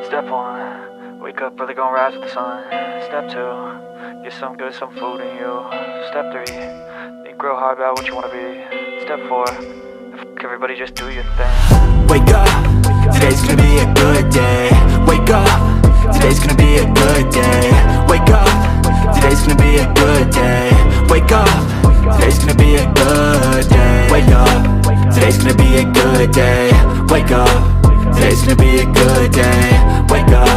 Step 1, wake up early, gonna rise with the sun. Step 2, get some good, some food in you. Step 3, think real hard about what you wanna be. Step 4, everybody just do your thing. Wake up, today's gonna be a good day. Wake up, today's gonna be a good day. Wake up, today's gonna be a good day. Wake up, today's gonna be a good day. Wake up, today's gonna be a good day. Wake up, today's gonna be a good day. Wake up,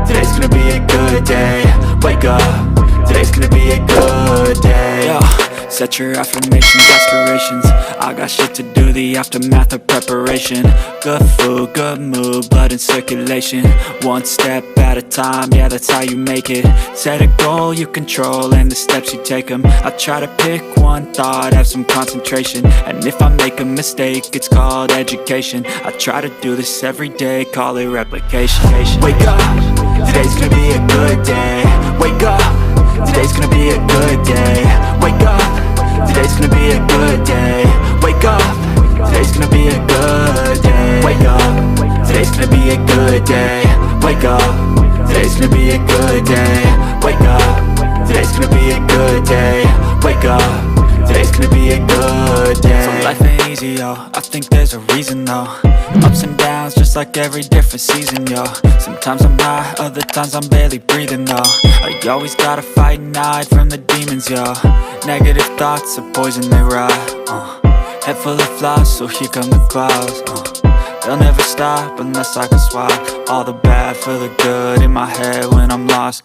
today's gonna be a good day. Wake up, today's gonna be a good day. Yo, set your affirmations, aspirations. I got shit to do, the aftermath of preparation. Good food, good mood, blood in circulation. One step at a time, yeah, that's how you make it. Set a goal you control and the steps you take them. I try to pick one thought, have some concentration. And if I make a mistake, it's called education. I try to do this every day, call it replication. Wake up, today's gonna be a good day. Wake up, today's gonna be a good day. Wake up, today's gonna be a good day. Wake up, today's gonna be a good day. Wake up, today's gonna be a good day. Wake up, today's gonna be a good day. Wake up, today's gonna be a good day. Wake up, today's gonna be a good day. So life ain't easy, yo, I think there's a reason though. Ups and downs, just like every different season, yo. Sometimes I'm high, other times I'm barely breathing, though. I always gotta fight and hide from the demons, yo. Negative thoughts are poison, they rot, Head full of flaws, so here come the clouds, They'll never stop unless I can swap all the bad for the good in my head when I'm lost,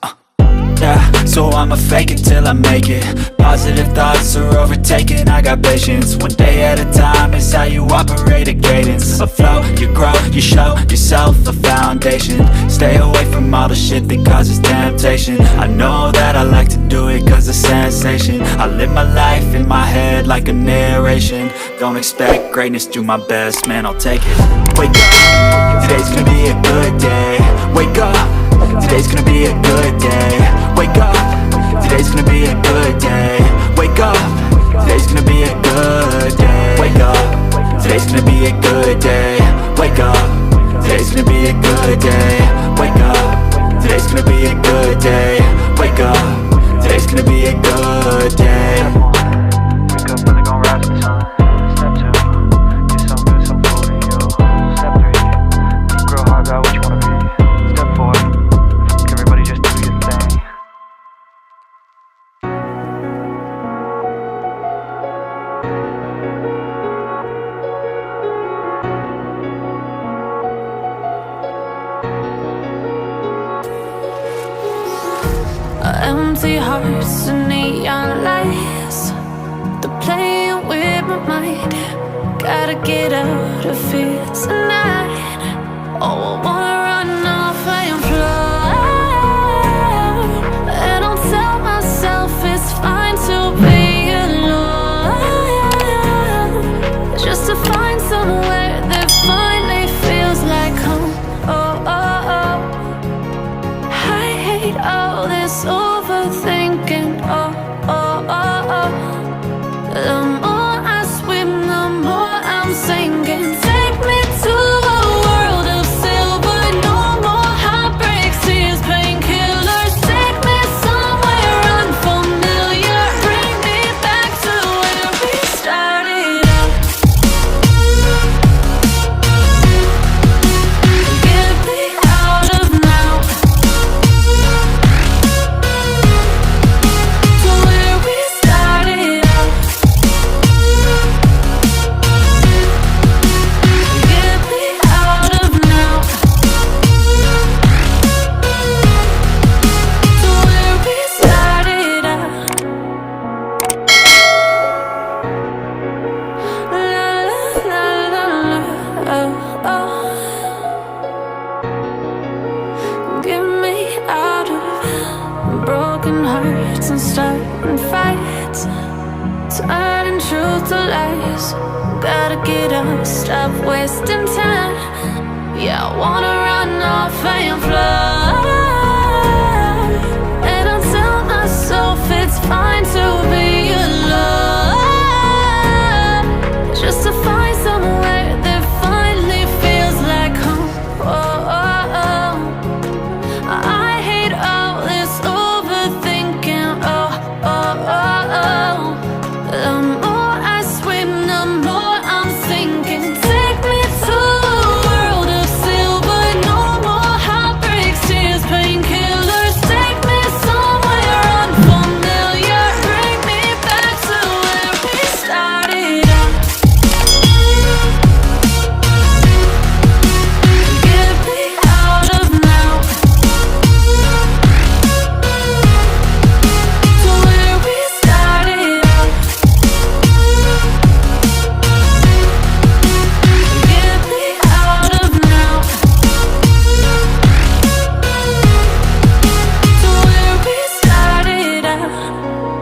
Yeah, so I'ma fake it till I make it. Positive thoughts are overtaken, I got patience. One day at a time is how you operate a cadence. A flow, you grow, you show yourself a foundation. Stay away from all the shit that causes temptation. I know that I like to do it cause it's sensation. I live my life in my head like a narration. Don't expect greatness, do my best, man, I'll take it. Wake up, today's gonna be a good day. Wake up, today's gonna be a good day. Wake up, today's gonna be a good day. Wake up, today's gonna be a good day. Wake up, today's gonna be a good day. Wake up, today's gonna be a good day. Wake up, today's gonna be a good day. Wake up, today's gonna be a good day. Wake up early, gonna rise with the sun. Step 2, get some good, some food in you. Step 3, think real hard about what you wanna be. Step 4, everybody just do your thing. Empty hearts and neon lights, they're playing with my mind. Gotta get out of here tonight. Oh, I wanna run off and fly. And I'll tell myself it's fine to be alone, just to find somewhere that finally feels like home. Oh, oh, oh. I hate all this overthinking. Oh, oh, oh, oh. The more I swim, the more I'm sinking. Take me to a world of silver. No more heartbreaks, tears, painkillers. Take me somewhere unfamiliar. Bring me back to where we started out. Get me out of now, to where we started out. Get me out of now, to where we started out. La la la la la, oh, oh. Get me out of broken hearts and starting fights, turning truth to lies. Gotta get up, stop wasting time. Yeah, I wanna